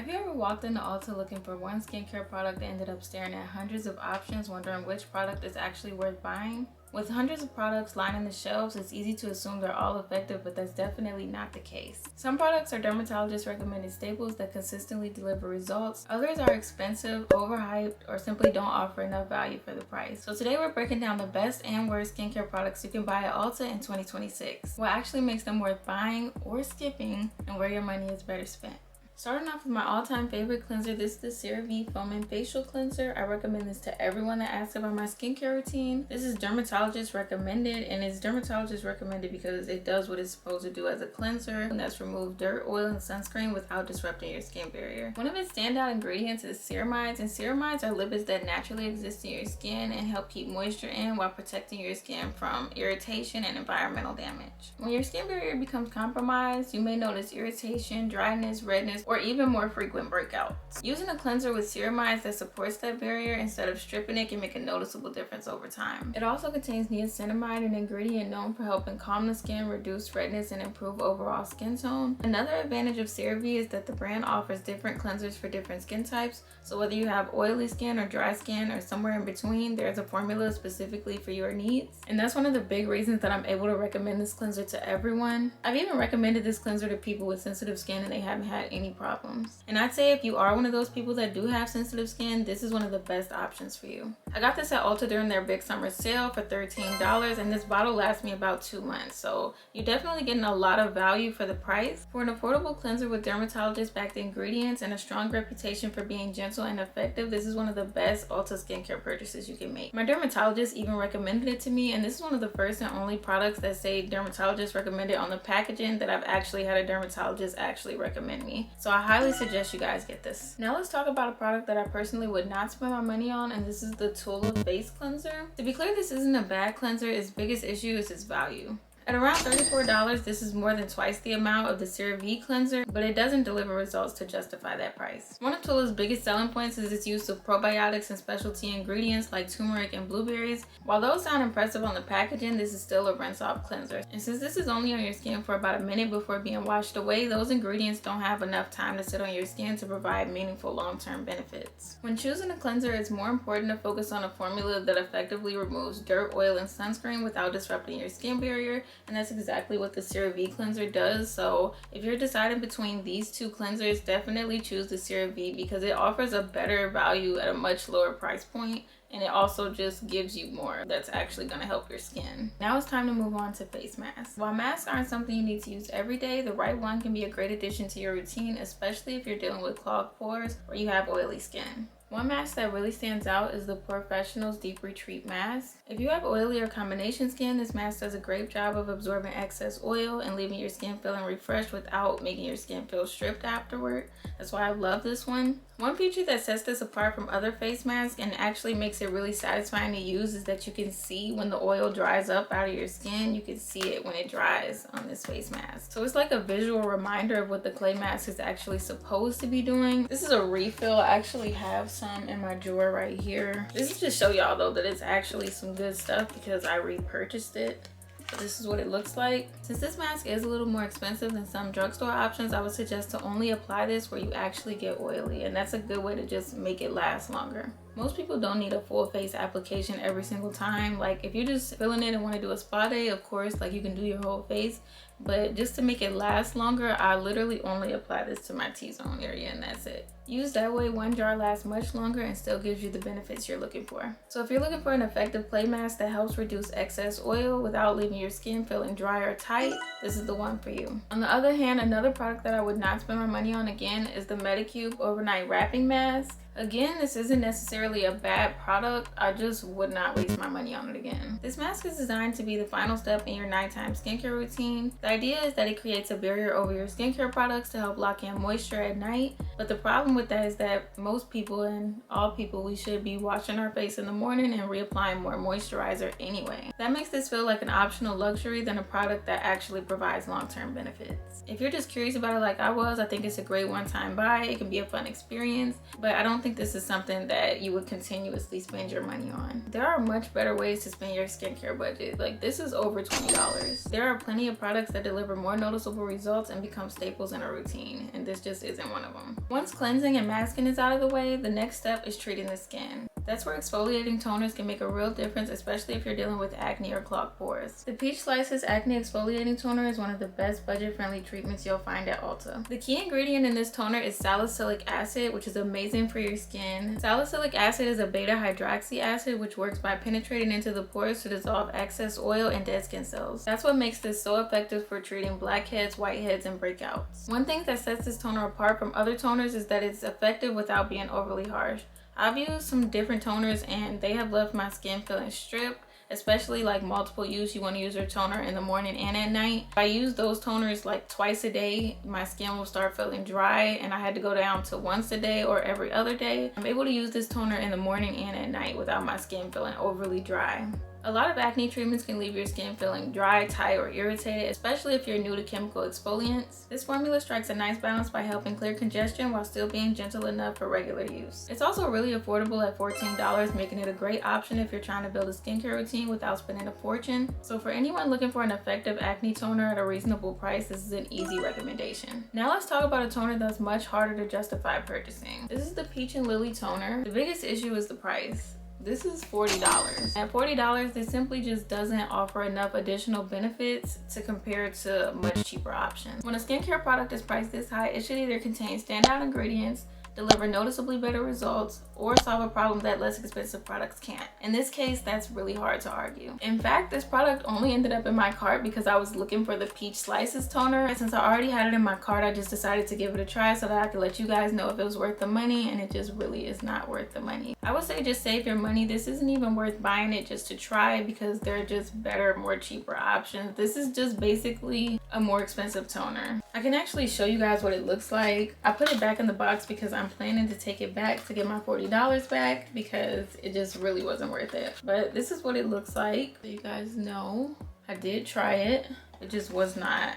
Have you ever walked into Ulta looking for one skincare product and ended up staring at hundreds of options, wondering which product is actually worth buying? With hundreds of products lining the shelves, it's easy to assume they're all effective, but that's definitely not the case. Some products are dermatologist recommended staples that consistently deliver results. Others are expensive, overhyped, or simply don't offer enough value for the price. So today we're breaking down the best and worst skincare products you can buy at Ulta in 2026. What actually makes them worth buying or skipping, and where your money is better spent. Starting off with my all-time favorite cleanser, this is the CeraVe Foaming Facial Cleanser. I recommend this to everyone that asks about my skincare routine. This is dermatologist recommended, and it's dermatologist recommended because it does what it's supposed to do as a cleanser, and that's remove dirt, oil, and sunscreen without disrupting your skin barrier. One of its standout ingredients is ceramides, and ceramides are lipids that naturally exist in your skin and help keep moisture in while protecting your skin from irritation and environmental damage. When your skin barrier becomes compromised, you may notice irritation, dryness, redness, or even more frequent breakouts. Using a cleanser with ceramides that supports that barrier instead of stripping it can make a noticeable difference over time. It also contains niacinamide, an ingredient known for helping calm the skin, reduce redness, and improve overall skin tone. Another advantage of CeraVe is that the brand offers different cleansers for different skin types, so whether you have oily skin or dry skin or somewhere in between, there's a formula specifically for your needs. And that's one of the big reasons that I'm able to recommend this cleanser to everyone. I've even recommended this cleanser to people with sensitive skin and they haven't had any problems. And I'd say if you are one of those people that do have sensitive skin, this is one of the best options for you. I got this at Ulta during their big summer sale for $13, and this bottle lasts me about 2 months, so you're definitely getting a lot of value for the price. For an affordable cleanser with dermatologist-backed ingredients and a strong reputation for being gentle and effective, this is one of the best Ulta skincare purchases you can make. My dermatologist even recommended it to me, and this is one of the first and only products that say dermatologist recommended on the packaging that I've actually had a dermatologist actually recommend me. So I highly suggest you guys get this. Now let's talk about a product that I personally would not spend my money on, and this is the Tula Face Cleanser. To be clear, this isn't a bad cleanser. Its biggest issue is its value. At around $34, this is more than twice the amount of the CeraVe cleanser, but it doesn't deliver results to justify that price. One of Tula's biggest selling points is its use of probiotics and specialty ingredients like turmeric and blueberries. While those sound impressive on the packaging, this is still a rinse-off cleanser. And since this is only on your skin for about a minute before being washed away, those ingredients don't have enough time to sit on your skin to provide meaningful long-term benefits. When choosing a cleanser, it's more important to focus on a formula that effectively removes dirt, oil, and sunscreen without disrupting your skin barrier. And that's exactly what the CeraVe cleanser does. So if you're deciding between these two cleansers, definitely choose the CeraVe because it offers a better value at a much lower price point, and it also just gives you more that's actually going to help your skin. Now it's time to move on to face masks. While masks aren't something you need to use every day, the right one can be a great addition to your routine, especially if you're dealing with clogged pores or you have oily skin. One mask that really stands out is the Professional's Deep Retreat Mask. If you have oily or combination skin, this mask does a great job of absorbing excess oil and leaving your skin feeling refreshed without making your skin feel stripped afterward. That's why I love this one. One feature that sets this apart from other face masks and actually makes it really satisfying to use is that you can see when the oil dries up out of your skin. You can see it when it dries on this face mask. So it's like a visual reminder of what the clay mask is actually supposed to be doing. This is a refill. I actually have some in my drawer right here. This is to show y'all though that it's actually some good stuff because I repurchased it. So this is what it looks like. Since this mask is a little more expensive than some drugstore options, I would suggest to only apply this where you actually get oily, and that's a good way to just make it last longer. Most people don't need a full face application every single time. Like if you're just feeling it and want to do a spa day, of course, like you can do your whole face, but just to make it last longer, I literally only apply this to my T-zone area and that's it. Used that way, one jar lasts much longer and still gives you the benefits you're looking for. So if you're looking for an effective clay mask that helps reduce excess oil without leaving your skin feeling dry or tight, this is the one for you. On the other hand, another product that I would not spend my money on again is the Medicube Overnight Wrapping Mask. Again, this isn't necessarily a bad product, I just would not waste my money on it again. This mask is designed to be the final step in your nighttime skincare routine. The idea is that it creates a barrier over your skincare products to help lock in moisture at night, but the problem with that is that most people, and all people, we should be washing our face in the morning and reapplying more moisturizer anyway. That makes this feel like an optional luxury than a product that actually provides long-term benefits. If you're just curious about it like I was, I think it's a great one-time buy. It can be a fun experience, but I don't don't think this is something that you would continuously spend your money on. There are much better ways to spend your skincare budget. Like, this is over $20. There are plenty of products that deliver more noticeable results and become staples in a routine, and this just isn't one of them. Once cleansing and masking is out of the way, the next step is treating the skin. That's where exfoliating toners can make a real difference, especially if you're dealing with acne or clogged pores. The Peach Slices Acne Exfoliating Toner is one of the best budget-friendly treatments you'll find at Ulta. The key ingredient in this toner is salicylic acid, which is amazing for your skin. Salicylic acid is a beta hydroxy acid, which works by penetrating into the pores to dissolve excess oil and dead skin cells. That's what makes this so effective for treating blackheads, whiteheads, and breakouts. One thing that sets this toner apart from other toners is that it's effective without being overly harsh. I've used some different toners and they have left my skin feeling stripped, especially like multiple use. You want to use your toner in the morning and at night. If I use those toners like twice a day, my skin will start feeling dry, and I had to go down to once a day or every other day. I'm able to use this toner in the morning and at night without my skin feeling overly dry. A lot of acne treatments can leave your skin feeling dry, tight, or irritated, especially if you're new to chemical exfoliants. This formula strikes a nice balance by helping clear congestion while still being gentle enough for regular use. It's also really affordable at $14, making it a great option if you're trying to build a skincare routine without spending a fortune. So for anyone looking for an effective acne toner at a reasonable price, this is an easy recommendation. Now let's talk about a toner that's much harder to justify purchasing. This is the Peach and Lily toner. The biggest issue is the price. This is $40. At $40, this simply just doesn't offer enough additional benefits to compare to much cheaper options. When a skincare product is priced this high, it should either contain standout ingredients, deliver noticeably better results, or solve a problem that less expensive products can't. In this case, that's really hard to argue. In fact, this product only ended up in my cart because I was looking for the Peach Slices toner. And since I already had it in my cart, I just decided to give it a try so that I could let you guys know if it was worth the money, and it just really is not worth the money. I would say just save your money. This isn't even worth buying it just to try because they're just better, more cheaper options. This is just basically a more expensive toner. I can actually show you guys what it looks like. I put it back in the box because I'm planning to take it back to get my $40 back because it just really wasn't worth it. But this is what it looks like. So you guys know I did try it. It just was not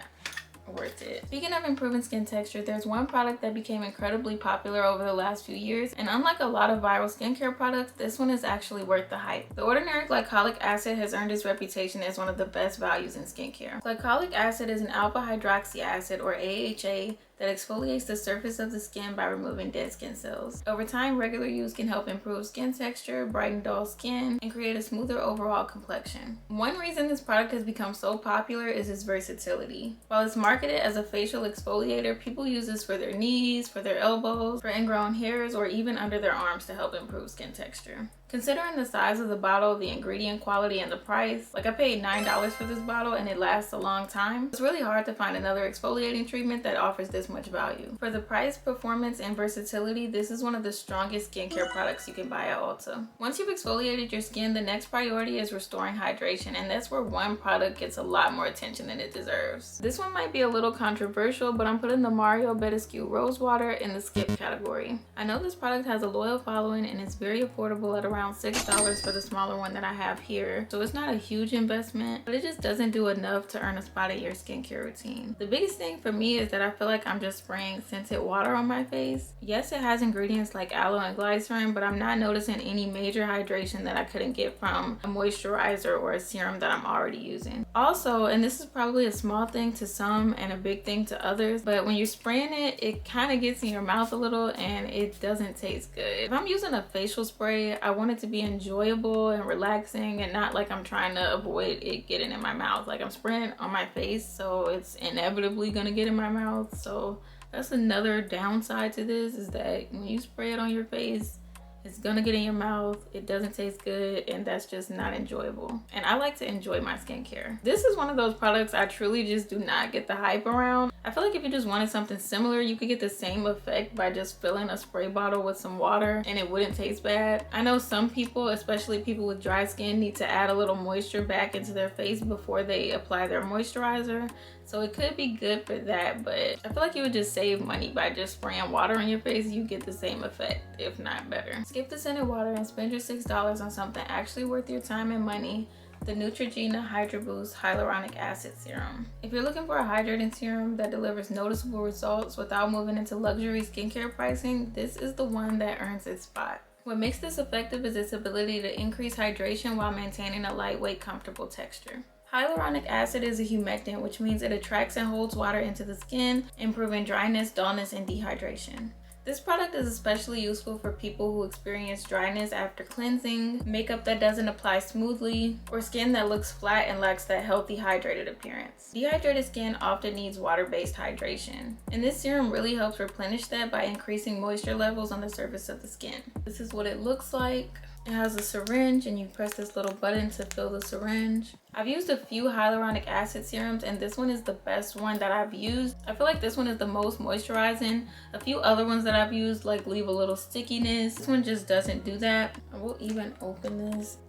worth it. Speaking of improving skin texture, there's one product that became incredibly popular over the last few years, and unlike a lot of viral skincare products, this one is actually worth the hype. The ordinary glycolic acid has earned its reputation as one of the best values in skincare. Glycolic acid is an alpha hydroxy acid, or AHA, that exfoliates the surface of the skin by removing dead skin cells. Over time, regular use can help improve skin texture, brighten dull skin, and create a smoother overall complexion. One reason this product has become so popular is its versatility. While it's marketed as a facial exfoliator, people use this for their knees, for their elbows, for ingrown hairs, or even under their arms to help improve skin texture. Considering the size of the bottle, the ingredient quality, and the price, like I paid $9 for this bottle and it lasts a long time, it's really hard to find another exfoliating treatment that offers this much value. For the price, performance, and versatility, this is one of the strongest skincare products you can buy at Ulta. Once you've exfoliated your skin, the next priority is restoring hydration, and that's where one product gets a lot more attention than it deserves. This one might be a little controversial, but I'm putting the Mario Badescu Rose Water in the skip category. I know this product has a loyal following and it's very affordable at around $6 for the smaller one that I have here, so it's not a huge investment, but it just doesn't do enough to earn a spot in your skincare routine. The biggest thing for me is that I feel like I'm just spraying scented water on my face. Yes, it has ingredients like aloe and glycerin, but I'm not noticing any major hydration that I couldn't get from a moisturizer or a serum that I'm already using. Also, and this is probably a small thing to some and a big thing to others, but when you're spraying it, it kind of gets in your mouth a little and it doesn't taste good. If I'm using a facial spray, I want it to be enjoyable and relaxing and not like I'm trying to avoid it getting in my mouth. Like, I'm spraying on my face, so it's inevitably gonna get in my mouth. So that's another downside to this, is that when you spray it on your face, it's gonna get in your mouth, it doesn't taste good, and that's just not enjoyable. And I like to enjoy my skincare. This is one of those products I truly just do not get the hype around. I feel like if you just wanted something similar, you could get the same effect by just filling a spray bottle with some water and it wouldn't taste bad. I know some people, especially people with dry skin, need to add a little moisture back into their face before they apply their moisturizer. So it could be good for that, but I feel like you would just save money by just spraying water on your face. You get the same effect, if not better. Skip the scented water and spend your $6 on something actually worth your time and money. the Neutrogena Hydra Boost Hyaluronic Acid Serum. If you're looking for a hydrating serum that delivers noticeable results without moving into luxury skincare pricing, this is the one that earns its spot. What makes this effective is its ability to increase hydration while maintaining a lightweight, comfortable texture. Hyaluronic acid is a humectant, which means it attracts and holds water into the skin, improving dryness, dullness, and dehydration. This product is especially useful for people who experience dryness after cleansing, makeup that doesn't apply smoothly, or skin that looks flat and lacks that healthy hydrated appearance. Dehydrated skin often needs water-based hydration, and this serum really helps replenish that by increasing moisture levels on the surface of the skin. This is what it looks like. It has a syringe and you press this little button to fill the syringe. I've used a few hyaluronic acid serums and this one is the best one that I've used. I feel like this one is the most moisturizing. A few other ones that I've used like leave a little stickiness. This one just doesn't do that. I will even open this.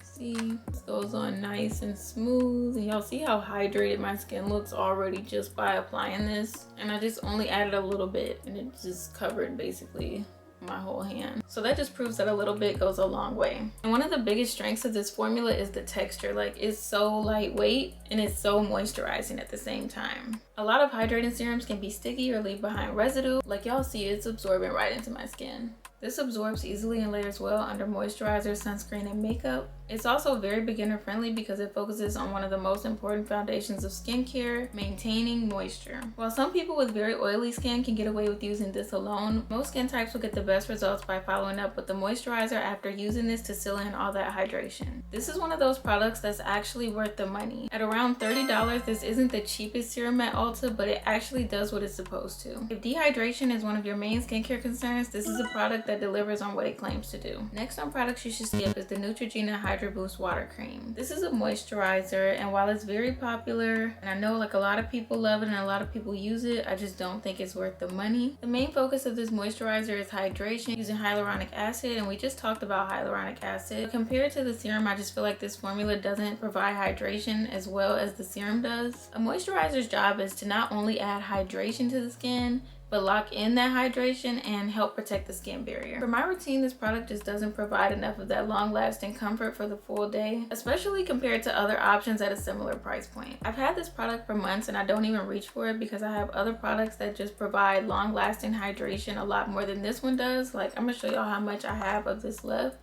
See, this goes on nice and smooth. And y'all see how hydrated my skin looks already just by applying this. And I just only added a little bit and it just covered basically my whole hand. So that just proves that a little bit goes a long way. And one of the biggest strengths of this formula is the texture. Like, it's so lightweight and it's so moisturizing at the same time. A lot of hydrating serums can be sticky or leave behind residue. Like y'all see, it's absorbing right into my skin. This absorbs easily and layers well under moisturizer, sunscreen, and makeup. It's also very beginner friendly because it focuses on one of the most important foundations of skincare, maintaining moisture. While some people with very oily skin can get away with using this alone, most skin types will get the best results by following up with the moisturizer after using this to seal in all that hydration. This is one of those products that's actually worth the money. At around $30, this isn't the cheapest serum at Ulta, but it actually does what it's supposed to. If dehydration is one of your main skincare concerns, this is a product that delivers on what it claims to do. Next on products you should skip is the Neutrogena Hydra Boost Water Cream. This is a moisturizer, and while it's very popular, and I know like a lot of people love it and a lot of people use it, I just don't think it's worth the money. The main focus of this moisturizer is hydration using hyaluronic acid, and we just talked about hyaluronic acid. But compared to the serum, I just feel like this formula doesn't provide hydration as well as the serum does. A moisturizer's job is to not only add hydration to the skin, but lock in that hydration and help protect the skin barrier. For my routine, this product just doesn't provide enough of that long-lasting comfort for the full day, especially compared to other options at a similar price point. I've had this product for months and I don't even reach for it because I have other products that just provide long-lasting hydration a lot more than this one does. Like, I'm gonna show y'all how much I have of this left.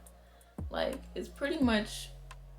Like, it's pretty much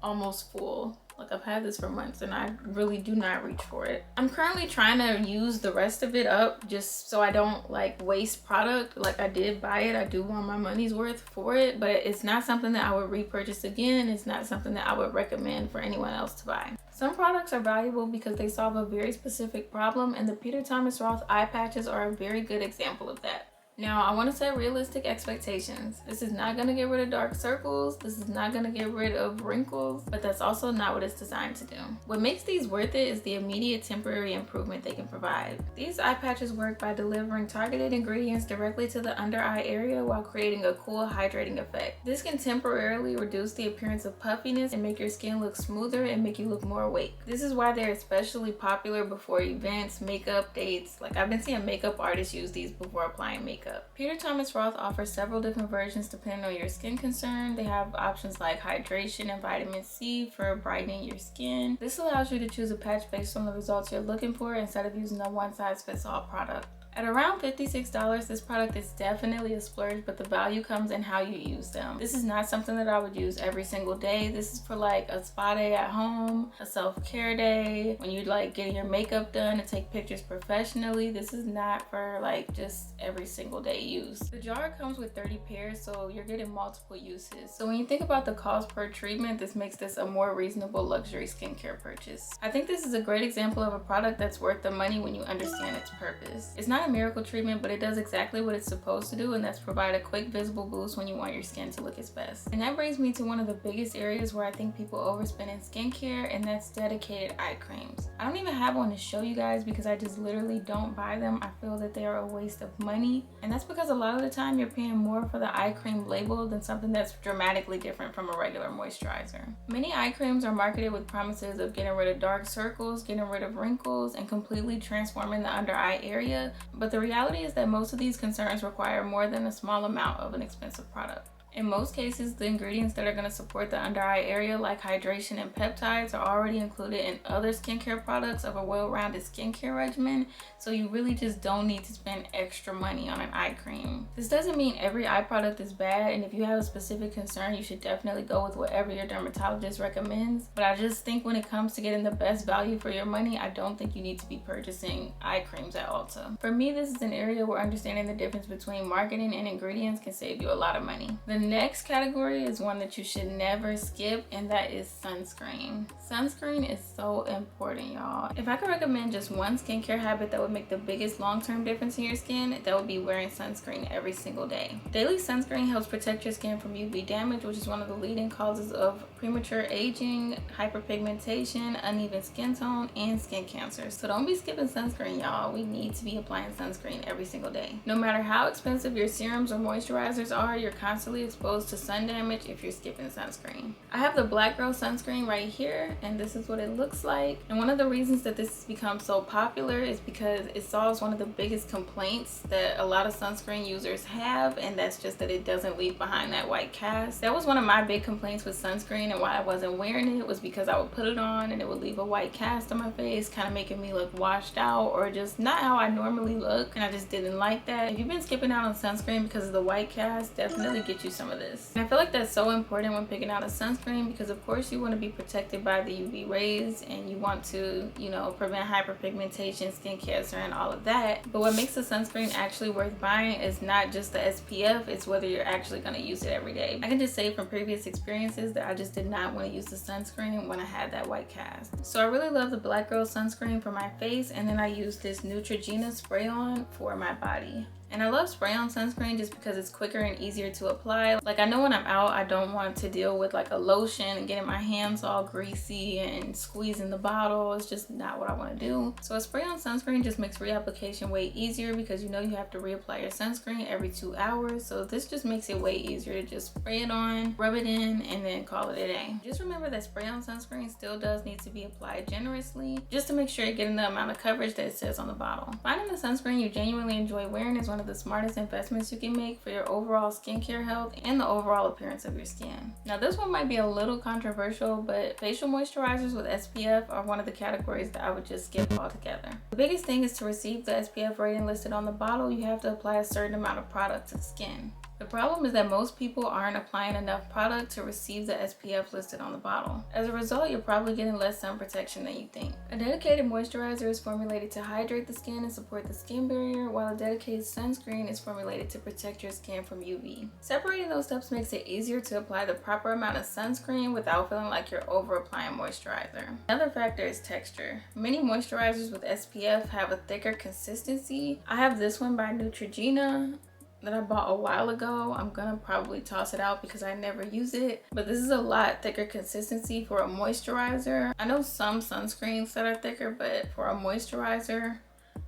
almost full. Like, I've had this for months and I really do not reach for it. I'm currently trying to use the rest of it up just so I don't like waste product. Like, I did buy it, I do want my money's worth for it, but it's not something that I would repurchase again. It's not something that I would recommend for anyone else to buy. Some products are valuable because they solve a very specific problem, and the Peter Thomas Roth eye patches are a very good example of that. Now, I want to set realistic expectations. This is not going to get rid of dark circles. This is not going to get rid of wrinkles, but that's also not what it's designed to do. What makes these worth it is the immediate temporary improvement they can provide. These eye patches work by delivering targeted ingredients directly to the under eye area while creating a cool, hydrating effect. This can temporarily reduce the appearance of puffiness and make your skin look smoother and make you look more awake. This is why they're especially popular before events, makeup, dates. Like, I've been seeing makeup artists use these before applying makeup. Peter Thomas Roth offers several different versions depending on your skin concern. They have options like hydration and vitamin C for brightening your skin. This allows you to choose a patch based on the results you're looking for instead of using a one-size-fits-all product. At around $56, this product is definitely a splurge, but the value comes in how you use them. This is not something that I would use every single day. This is for like a spa day at home, a self-care day, when you're like getting your makeup done to take pictures professionally. This is not for like just every single day use. The jar comes with 30 pairs, so you're getting multiple uses. So when you think about the cost per treatment, this makes this a more reasonable luxury skincare purchase. I think this is a great example of a product that's worth the money when you understand its purpose. It's not a miracle treatment, but it does exactly what it's supposed to do, and that's provide a quick visible boost when you want your skin to look its best. And that brings me to one of the biggest areas where I think people overspend in skincare, and that's dedicated eye creams. I don't even have one to show you guys because I just literally don't buy them. I feel that they are a waste of money, and that's because a lot of the time you're paying more for the eye cream label than something that's dramatically different from a regular moisturizer. Many eye creams are marketed with promises of getting rid of dark circles, getting rid of wrinkles, and completely transforming the under eye area. But the reality is that most of these concerns require more than a small amount of an expensive product. In most cases, the ingredients that are going to support the under eye area, like hydration and peptides, are already included in other skincare products of a well-rounded skincare regimen, so you really just don't need to spend extra money on an eye cream. This doesn't mean every eye product is bad, and if you have a specific concern, you should definitely go with whatever your dermatologist recommends. But I just think when it comes to getting the best value for your money, I don't think you need to be purchasing eye creams at Ulta. For me, this is an area where understanding the difference between marketing and ingredients can save you a lot of money. The next category is one that you should never skip, and that is sunscreen. Sunscreen is so important, y'all. If I could recommend just one skincare habit that would make the biggest long-term difference in your skin, that would be wearing sunscreen every single day. Daily sunscreen helps protect your skin from UV damage, which is one of the leading causes of premature aging, hyperpigmentation, uneven skin tone, and skin cancer. So don't be skipping sunscreen, y'all. We need to be applying sunscreen every single day. No matter how expensive your serums or moisturizers are, you're constantly exposed to sun damage if you're skipping sunscreen. I have the Black Girl sunscreen right here, and this is what it looks like. And one of the reasons that this has become so popular is because it solves one of the biggest complaints that a lot of sunscreen users have, and that's just that it doesn't leave behind that white cast. That was one of my big complaints with sunscreen, and why I wasn't wearing it was because I would put it on and it would leave a white cast on my face, kind of making me look washed out or just not how I normally look, and I just didn't like that. If you've been skipping out on sunscreen because of the white cast, definitely get you some of this. And I feel like that's so important when picking out a sunscreen, because of course you want to be protected by the UV rays and you want to, you know, prevent hyperpigmentation, skin cancer, and all of that. But what makes a sunscreen actually worth buying is not just the SPF, it's whether you're actually going to use it every day. I can just say from previous experiences that I just did not want to use the sunscreen when I had that white cast. So I really love the Black Girl sunscreen for my face, and then I use this Neutrogena spray on for my body. And I love spray on sunscreen just because it's quicker and easier to apply. Like, I know when I'm out, I don't want to deal with like a lotion and getting my hands all greasy and squeezing the bottle. It's just not what I want to do. So a spray on sunscreen just makes reapplication way easier, because you know you have to reapply your sunscreen every 2 hours. So this just makes it way easier to just spray it on, rub it in, and then call it a day. Just remember that spray on sunscreen still does need to be applied generously, just to make sure you're getting the amount of coverage that it says on the bottle. Finding a sunscreen you genuinely enjoy wearing is one of the smartest investments you can make for your overall skincare health and the overall appearance of your skin. Now, this one might be a little controversial, but facial moisturizers with SPF are one of the categories that I would just skip altogether. The biggest thing is to receive the SPF rating listed on the bottle, you have to apply a certain amount of product to the skin. The problem is that most people aren't applying enough product to receive the SPF listed on the bottle. As a result, you're probably getting less sun protection than you think. A dedicated moisturizer is formulated to hydrate the skin and support the skin barrier, while a dedicated sunscreen is formulated to protect your skin from UV. Separating those steps makes it easier to apply the proper amount of sunscreen without feeling like you're over applying moisturizer. Another factor is texture. Many moisturizers with SPF have a thicker consistency. I have this one by Neutrogena that I bought a while ago. I'm gonna probably toss it out because I never use it, but this is a lot thicker consistency for a moisturizer. I know some sunscreens that are thicker, but for a moisturizer,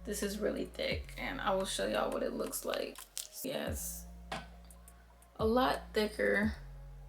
this is really thick, and I will show y'all what it looks like. Yes, a lot thicker.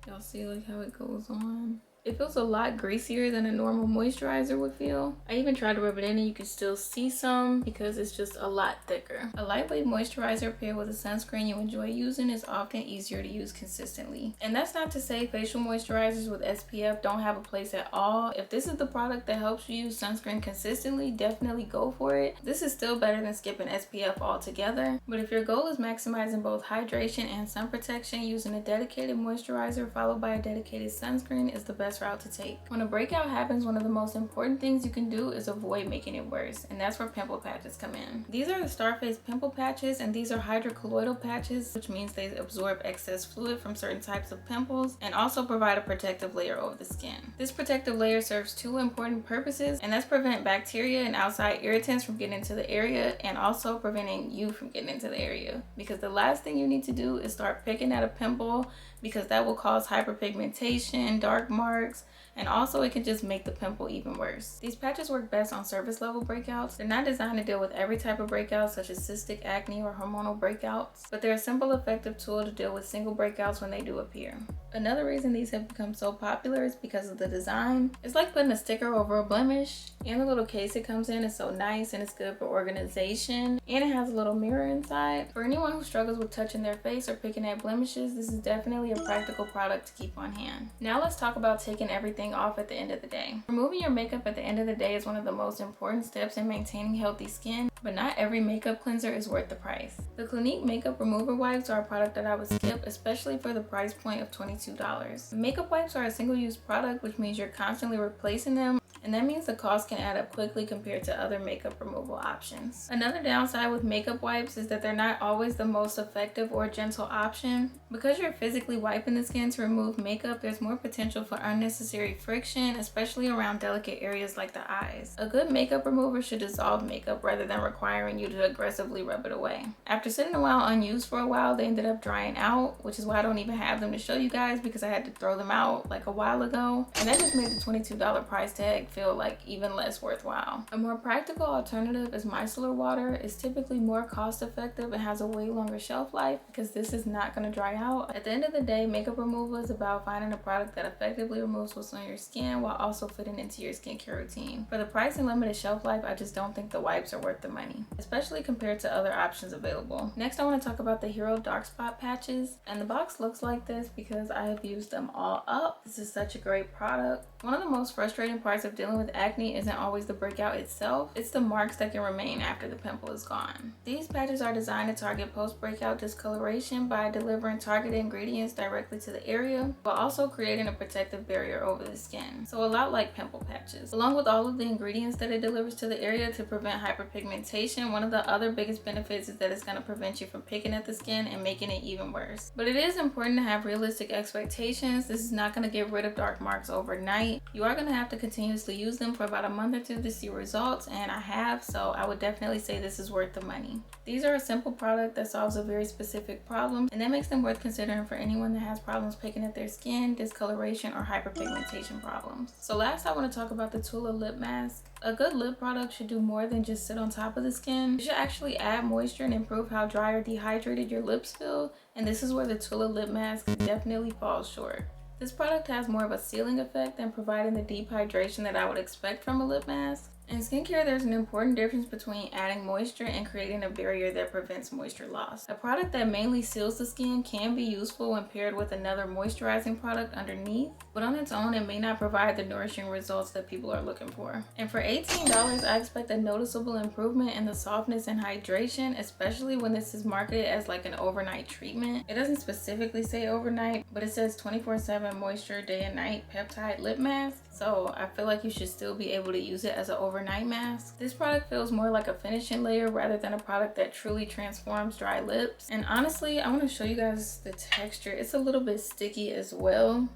Y'all see like how it goes on? It feels a lot greasier than a normal moisturizer would feel. I even tried to rub it in and you can still see some because it's just a lot thicker. A lightweight moisturizer paired with a sunscreen you enjoy using is often easier to use consistently. And that's not to say facial moisturizers with SPF don't have a place at all. If this is the product that helps you use sunscreen consistently, definitely go for it. This is still better than skipping SPF altogether. But if your goal is maximizing both hydration and sun protection, using a dedicated moisturizer followed by a dedicated sunscreen is the best route to take. When a breakout happens, one of the most important things you can do is avoid making it worse, and that's where pimple patches come in. These are the Starface pimple patches, and these are hydrocolloidal patches, which means they absorb excess fluid from certain types of pimples and also provide a protective layer over the skin. This protective layer serves two important purposes, and that's prevent bacteria and outside irritants from getting into the area, and also preventing you from getting into the area, because the last thing you need to do is start picking at a pimple, because that will cause hyperpigmentation, dark marks, and also it can just make the pimple even worse. These patches work best on surface level breakouts. They're not designed to deal with every type of breakout, such as cystic acne or hormonal breakouts, but they're a simple, effective tool to deal with single breakouts when they do appear. Another reason these have become so popular is because of the design. It's like putting a sticker over a blemish, and the little case it comes in is so nice and it's good for organization, and it has a little mirror inside. For anyone who struggles with touching their face or picking at blemishes, this is definitely definitely a practical product to keep on hand. Now let's talk about taking everything off at the end of the day. Removing your makeup at the end of the day is one of the most important steps in maintaining healthy skin, but not every makeup cleanser is worth the price. The Clinique makeup remover wipes are a product that I would skip, especially for the price point of $22. Makeup wipes are a single-use product, which means you're constantly replacing them, and that means the cost can add up quickly compared to other makeup removal options. Another downside with makeup wipes is that they're not always the most effective or gentle option. Because you're physically wiping the skin to remove makeup, there's more potential for unnecessary friction, especially around delicate areas like the eyes. A good makeup remover should dissolve makeup rather than requiring you to aggressively rub it away. After sitting a while unused for a while, they ended up drying out, which is why I don't even have them to show you guys, because I had to throw them out like a while ago, and that just made the $22 price tag feel like even less worthwhile. A more practical alternative is micellar water. It's typically more cost effective and has a way longer shelf life because this is not going to dry out. At the end of the day, makeup removal is about finding a product that effectively removes what's on your skin while also fitting into your skincare routine. For the price and limited shelf life, I just don't think the wipes are worth the money, especially compared to other options available. Next, I want to talk about the Hero Dark Spot patches, and the box looks like this because I have used them all up. This is such a great product. One of the most frustrating parts of dealing with acne isn't always the breakout itself, it's the marks that can remain after the pimple is gone. These patches are designed to target post-breakout discoloration by delivering targeted ingredients directly to the area, while also creating a protective barrier over the skin. So a lot like pimple patches. Along with all of the ingredients that it delivers to the area to prevent hyperpigmentation, one of the other biggest benefits is that it's going to prevent you from picking at the skin and making it even worse. But it is important to have realistic expectations. This is not going to get rid of dark marks overnight. You are going to have to continuously use them for about a month or two to see results, and I have, so I would definitely say this is worth the money. These are a simple product that solves a very specific problem, and that makes them worth considering for anyone that has problems picking at their skin, discoloration, or hyperpigmentation problems. So last, I want to talk about the Tula lip mask. A good lip product should do more than just sit on top of the skin. It should actually add moisture and improve how dry or dehydrated your lips feel, and this is where the Tula lip mask definitely falls short. This product has more of a sealing effect than providing the deep hydration that I would expect from a lip mask. In skincare, there's an important difference between adding moisture and creating a barrier that prevents moisture loss. A product that mainly seals the skin can be useful when paired with another moisturizing product underneath, but on its own, it may not provide the nourishing results that people are looking for. And for $18, I expect a noticeable improvement in the softness and hydration, especially when this is marketed as like an overnight treatment. It doesn't specifically say overnight, but it says 24/7 moisture day and night peptide lip mask. So I feel like you should still be able to use it as an overnight mask. This product feels more like a finishing layer rather than a product that truly transforms dry lips. And honestly, I want to show you guys the texture. It's a little bit sticky as well.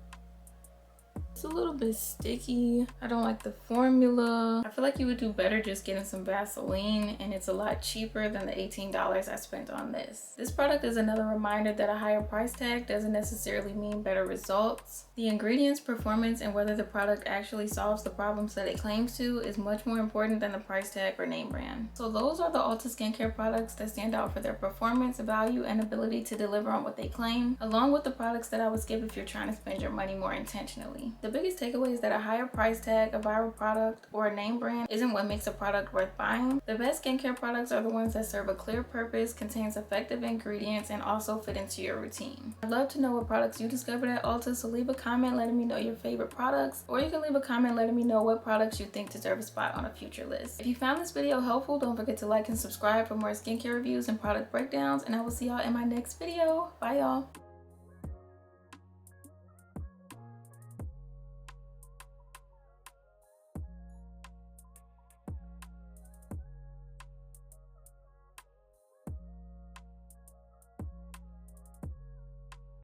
It's a little bit sticky. I don't like the formula. I feel like you would do better just getting some Vaseline, and it's a lot cheaper than the $18 I spent on this. This product is another reminder that a higher price tag doesn't necessarily mean better results. The ingredients, performance, and whether the product actually solves the problems that it claims to is much more important than the price tag or name brand. So those are the Ulta skincare products that stand out for their performance, value, and ability to deliver on what they claim, along with the products that I would skip if you're trying to spend your money more intentionally. The biggest takeaway is that a higher price tag, a viral product, or a name brand isn't what makes a product worth buying. The best skincare products are the ones that serve a clear purpose, contains effective ingredients, and also fit into your routine. I'd love to know what products you discovered at Ulta, so leave a comment letting me know your favorite products, or you can leave a comment letting me know what products you think deserve a spot on a future list. If you found this video helpful, don't forget to like and subscribe for more skincare reviews and product breakdowns, and I will see y'all in my next video. Bye y'all.